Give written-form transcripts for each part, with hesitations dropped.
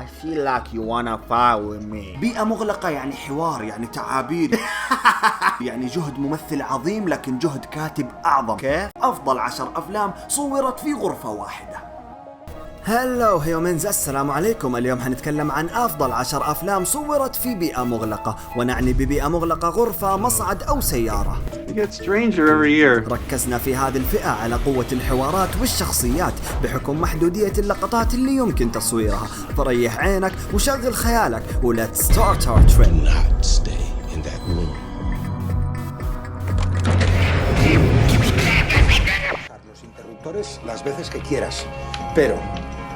I feel like you wanna fight with me. بيئة مغلقة يعني حوار، يعني تعابير. يعني جهد ممثل عظيم لكن جهد كاتب أعظم. كيف؟ أفضل 10 أفلام صورت في غرفة واحدة. هلو هيومنز، السلام عليكم. اليوم حنتكلم عن أفضل 10 أفلام صورت في بيئة مغلقة، ونعني ببيئة مغلقة غرفة، مصعد أو سيارة. ركزنا في هذه الفئة على قوة الحوارات والشخصيات بحكم محدودية اللقطات اللي يمكن تصويرها، فريح عينك وشغل خيالك ولتس ستارت اور تريب. Los interruptores las veces que quieras, pero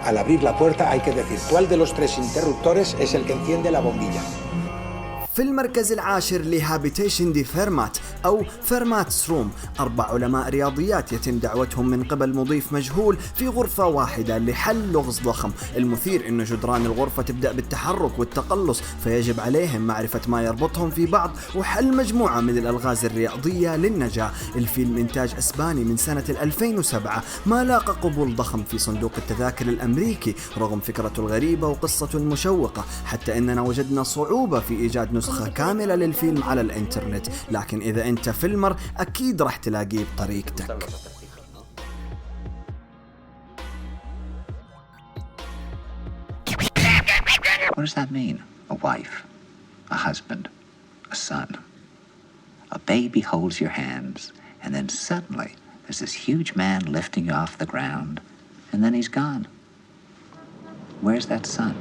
al abrir la puerta hay que decir cuál de los 3 interruptores es el que enciende la bombilla. في المركز العاشر لهابيتيشن دي فيرمات أو فيرماتس روم، 4 علماء رياضيات يتم دعوتهم من قبل مضيف مجهول في غرفة واحدة لحل لغز ضخم. المثير أن جدران الغرفة تبدأ بالتحرك والتقلص، فيجب عليهم معرفة ما يربطهم في بعض وحل مجموعة من الألغاز الرياضية للنجاة. الفيلم إنتاج أسباني من سنة 2007، ما لاقى قبول ضخم في صندوق التذاكر الأمريكي رغم فكرته الغريبة وقصته المشوقة، حتى أننا وجدنا صعوبة في إيجاد نسخة كاملة للفيلم على الانترنت، لكن إذا أنت فيلمر أكيد راح تلاقيه بطريقتك. What does that mean? A wife, a husband, a son. A baby holds your hands, and then suddenly there's this huge man lifting you off the ground, and then he's gone. Where's that son?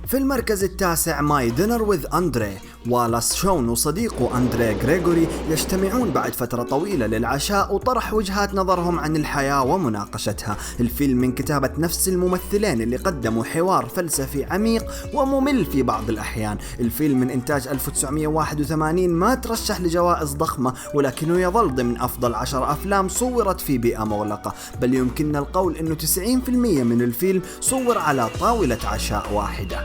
في المركز التاسع ماي دينر وذ أندري، والاس شون وصديقه أندري غريغوري يجتمعون بعد فترة طويلة للعشاء وطرح وجهات نظرهم عن الحياة ومناقشتها. الفيلم من كتابة نفس الممثلين اللي قدموا حوار فلسفي عميق وممل في بعض الأحيان. الفيلم من إنتاج 1981، ما ترشح لجوائز ضخمة، ولكنه يظل ضمن أفضل 10 أفلام صورت في بيئة مغلقة، بل يمكننا القول أنه 90% من الفيلم صور على طاولة عشاء واحدة.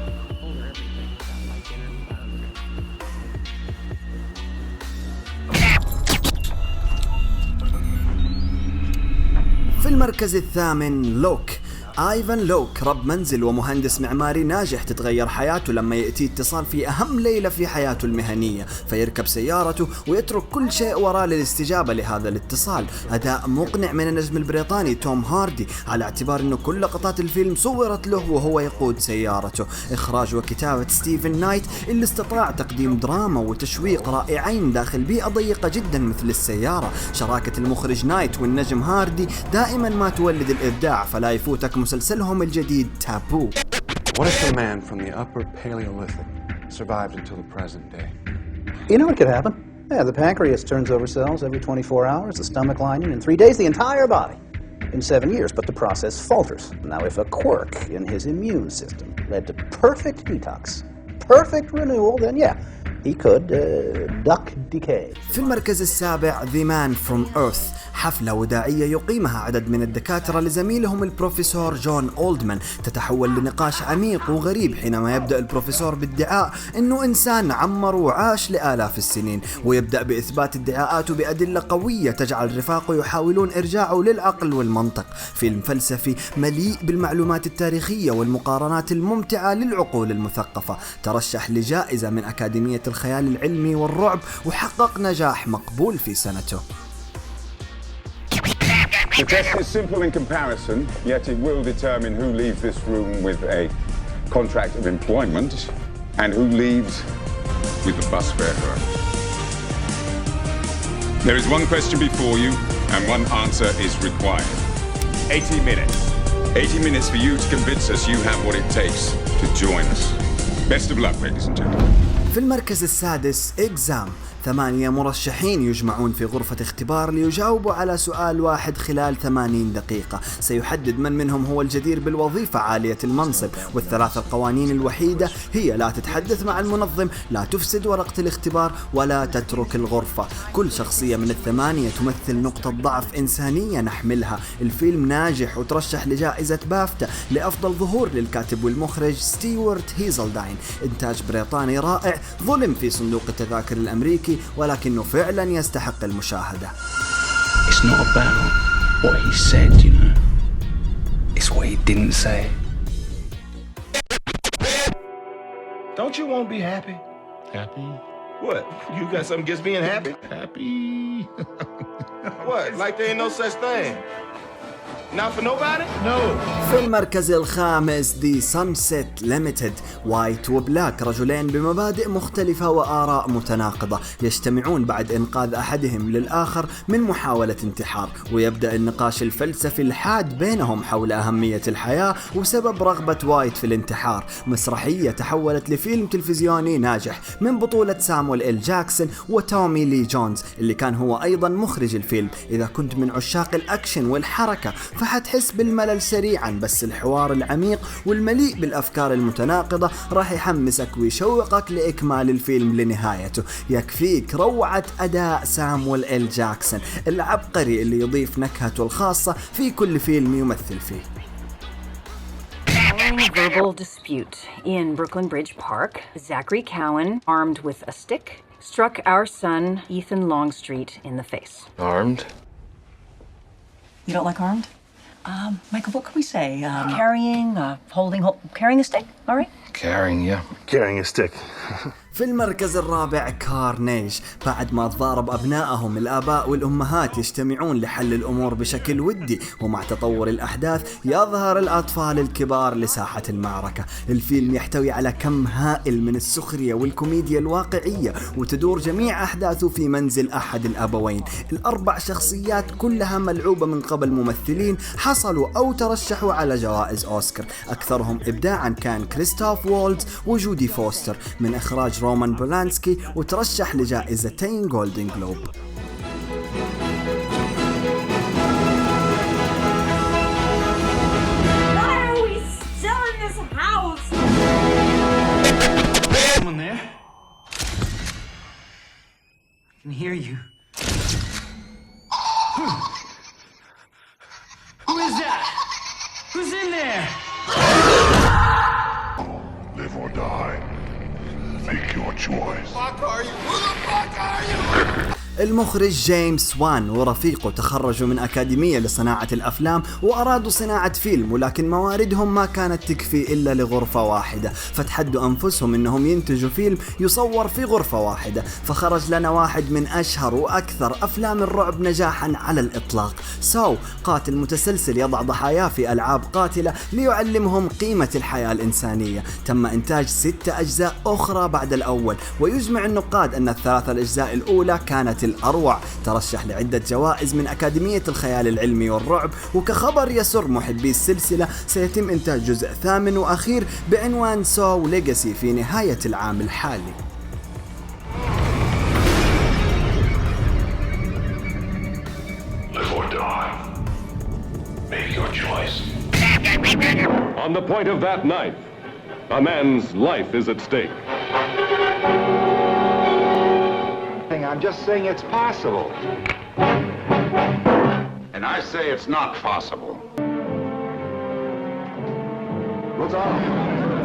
في المركز الثامن لوك. آيفان لوك رب منزل ومهندس معماري ناجح تتغير حياته لما يأتي اتصال في أهم ليلة في حياته المهنية، فيركب سيارته ويترك كل شيء وراه للاستجابة لهذا الاتصال. أداء مقنع من النجم البريطاني توم هاردي، على اعتبار أنه كل لقطات الفيلم صورت له وهو يقود سيارته. إخراج وكتابة ستيفن نايت اللي استطاع تقديم دراما وتشويق رائعين داخل بيئة ضيقة جدا مثل السيارة. شراكة المخرج نايت والنجم هاردي دائما ما تولد الإبداع، فلا يفوتك مسلسلهم الجديد تابو. What if the man from the upper Paleolithic survived until the present day? You know what could happen? Yeah, the pancreas turns over cells every 24 hours, the stomach lining in 3 days, the entire body in 7 years, but the process falters. Now, if a quirk in his immune system led to perfect detox, perfect renewal, then yeah, he could duck decay. في المركز السابع The Man from Earth، حفلة وداعية يقيمها عدد من الدكاترة لزميلهم البروفيسور جون أولدمان، تتحول لنقاش عميق وغريب حينما يبدأ البروفيسور بادعاء أنه إنسان عمر وعاش لآلاف السنين، ويبدأ بإثبات ادعاءاته بأدلة قوية تجعل رفاقه يحاولون إرجاعه للعقل والمنطق. فيلم فلسفي مليء بالمعلومات التاريخية والمقارنات الممتعة للعقول المثقفة، ترشح لجائزة من أكاديمية الخيال العلمي والرعب، وحقق نجاح مقبول في سنته. The test is simple in comparison, yet it will determine who leaves this room with a contract of employment and who leaves with a bus fare home. There is one question before you and one answer is required. 80 minutes. 80 minutes for you to convince us you have what it takes to join us. Best of luck, ladies and gentlemen. في المركز السادس إكزام، 8 مرشحين يجمعون في غرفة اختبار ليجاوبوا على سؤال واحد خلال 80 دقيقة، سيحدد من منهم هو الجدير بالوظيفة عالية المنصب. والثلاث القوانين الوحيدة هي لا تتحدث مع المنظم، لا تفسد ورقة الاختبار، ولا تترك الغرفة. كل شخصية من ال8 تمثل نقطة ضعف إنسانية نحملها. الفيلم ناجح وترشح لجائزة بافتا لأفضل ظهور للكاتب والمخرج ستيوارت هيزلداين. إنتاج بريطاني رائع، ظلم في صندوق التذاكر الأمريكي، ولكنه فعلا يستحق المشاهدة. It's not about what he said, you know. It's what he didn't say. Don't you want to be happy? Happy? What? You got something against being happy? Happy? What? Like there ain't no such thing? Not for nobody? No. في المركز الخامس دي سانسيت ليميتد. وايت وبلاك رجلين بمبادئ مختلفة وآراء متناقضة يجتمعون بعد إنقاذ أحدهم للآخر من محاولة انتحار، ويبدأ النقاش الفلسفي الحاد بينهم حول أهمية الحياة وسبب رغبة وايت في الانتحار. مسرحية تحولت لفيلم تلفزيوني ناجح من بطولة سامويل إل جاكسون وتومي لي جونز اللي كان هو أيضا مخرج الفيلم. إذا كنت من عشاق الأكشن والحركة فحتحس بالملل سريعا، بس الحوار العميق والمليء بالأفكار المتناقضة راح يحمسك ويشوقك لإكمال الفيلم لنهايته. يكفيك روعة أداء سامويل إل جاكسون العبقري اللي يضيف نكهته الخاصة في كل فيلم يمثل فيه. Following a verbal dispute in Brooklyn Bridge Park, Zachary Cowan, armed with a stick, struck our son Ethan Longstreet in the face. Armed? You don't like armed? Michael, what can we say? Carrying, carrying a stick, all right? Carrying, yeah. Carrying a stick. في المركز الرابع كارنيج. بعد ما تضارب أبنائهم الآباء والأمهات يجتمعون لحل الأمور بشكل ودي، ومع تطور الأحداث يظهر الأطفال الكبار لساحة المعركة. الفيلم يحتوي على كم هائل من السخرية والكوميديا الواقعية، وتدور جميع أحداثه في منزل أحد الأبوين. الأربع شخصيات كلها ملعوبة من قبل ممثلين حصلوا أو ترشحوا على جوائز أوسكار. أكثرهم إبداعا كان كريستوف وولتز وجودي فوستر، من إخراج رومان بولانسكي، وترشح لجائزتين جولدن جلوب. Why are we still in this house? Someone there? I can hear you. Who is that? Who's in there? Live or die. Make your choice. Fuck are you? Who the fuck are you? المخرج جيمس وان ورفيقه تخرجوا من أكاديمية لصناعة الأفلام وأرادوا صناعة فيلم، ولكن مواردهم ما كانت تكفي إلا لغرفة واحدة، فتحدوا أنفسهم إنهم ينتجوا فيلم يصور في غرفة واحدة. فخرج لنا واحد من أشهر وأكثر أفلام الرعب نجاحا على الإطلاق، قاتل متسلسل يضع ضحاياه في ألعاب قاتلة ليعلمهم قيمة الحياة الإنسانية. تم إنتاج 6 أجزاء أخرى بعد الأول، ويجمع النقاد أن ال3 الأجزاء الأولى كانت الأروع. ترشح لعدة جوائز من أكاديمية الخيال العلمي والرعب. وكخبر يسر محبي السلسلة، سيتم إنتاج جزء 8 وأخير بعنوان سو ليجاسي في نهاية العام الحالي. Live or die. Make your choice. On the point of that knife, a man's life is at stake. I'm just saying it's possible. And I say it's not possible.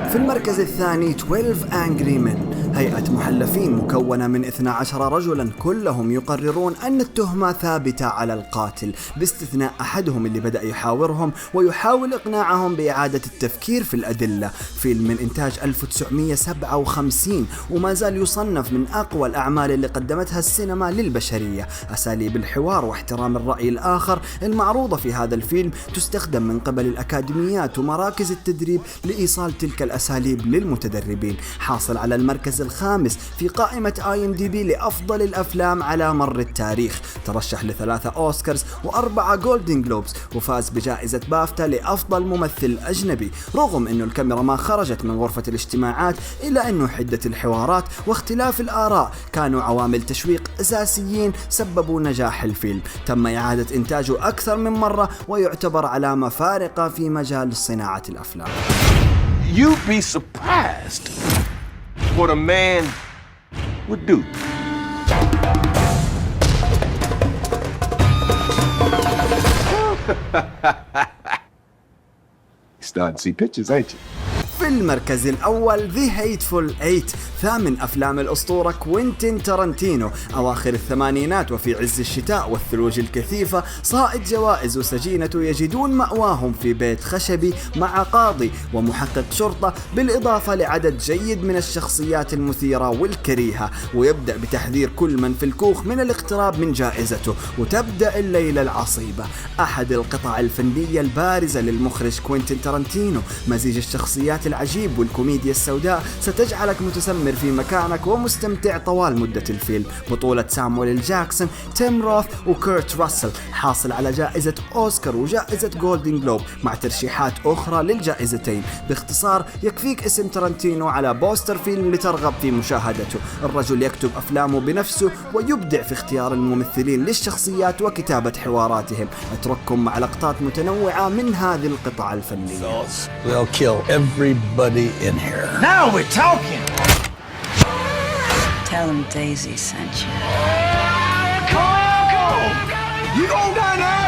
في المركز الثاني 12 Angry Men. هيئة محلفين مكونة من 12 رجلا كلهم يقررون أن التهمة ثابتة على القاتل، باستثناء أحدهم اللي بدأ يحاورهم ويحاول إقناعهم بإعادة التفكير في الأدلة. فيلم من إنتاج 1957 وما زال يصنف من أقوى الأعمال اللي قدمتها السينما للبشرية. أساليب الحوار واحترام الرأي الآخر المعروضة في هذا الفيلم تستخدم من قبل الأكاديميات ومراكز التدريب لإيصال تلك الأساليب للمتدربين. حاصل على المركز الخامس في قائمة IMDb لأفضل الأفلام على مر التاريخ. ترشح ل3 أوسكارز و4 جولدن جلوبز، وفاز بجائزة بافتا لأفضل ممثل أجنبي. رغم أنه الكاميرا ما خرجت من غرفة الاجتماعات، إلا أنه حدة الحوارات واختلاف الآراء كانوا عوامل تشويق أساسيين سببوا نجاح الفيلم. تم إعادة إنتاجه أكثر من مرة ويعتبر علامة فارقة في مجال صناعة الأفلام. You'd be surprised what a man would do. You're starting to see pictures, ain't you? في المركز الأول The Hateful Eight. ثامن أفلام الأسطورة كوينتين تارانتينو. أواخر الثمانينات وفي عز الشتاء والثلوج الكثيفة، صائد جوائز وسجينته يجدون مأواهم في بيت خشبي مع قاضي ومحقق شرطة، بالإضافة لعدد جيد من الشخصيات المثيرة والكريهة، ويبدأ بتحذير كل من في الكوخ من الاقتراب من جائزته، وتبدأ الليلة العصيبة. أحد القطع الفنية البارزة للمخرج كوينتين تارانتينو، مزيج الشخصيات العجيب والكوميديا السوداء ستجعلك متسمر في مكانك ومستمتع طوال مدة الفيلم. بطولة سامويل جاكسون، تيم روث وكيرت راسل، حاصل على جائزة أوسكار وجائزة جولدن جلوب مع ترشيحات أخرى للجائزتين. باختصار يكفيك اسم تارانتينو على بوستر فيلم لترغب في مشاهدته. الرجل يكتب أفلامه بنفسه ويبدع في اختيار الممثلين للشخصيات وكتابة حواراتهم. اترككم مع لقطات متنوعة من هذه القطع الفنية. We'll kill everybody in here. Now we're talking! Tell him Daisy sent you. You gon' die now!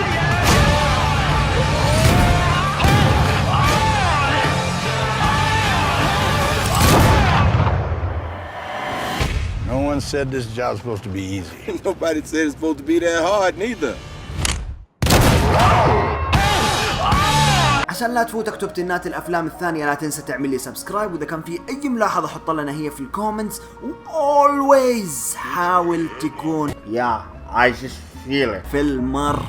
No one said this job's supposed to be easy. Nobody said it's supposed to be that hard, neither. عشان لا تفوتك توب 10 الأفلام الثانية، لا تنسى تعمل لي سبسكرايب، وإذا كان في أي ملاحظة حط لنا هي في الكومنتس، و always حاول تكون Yeah, I just feel it. في المر.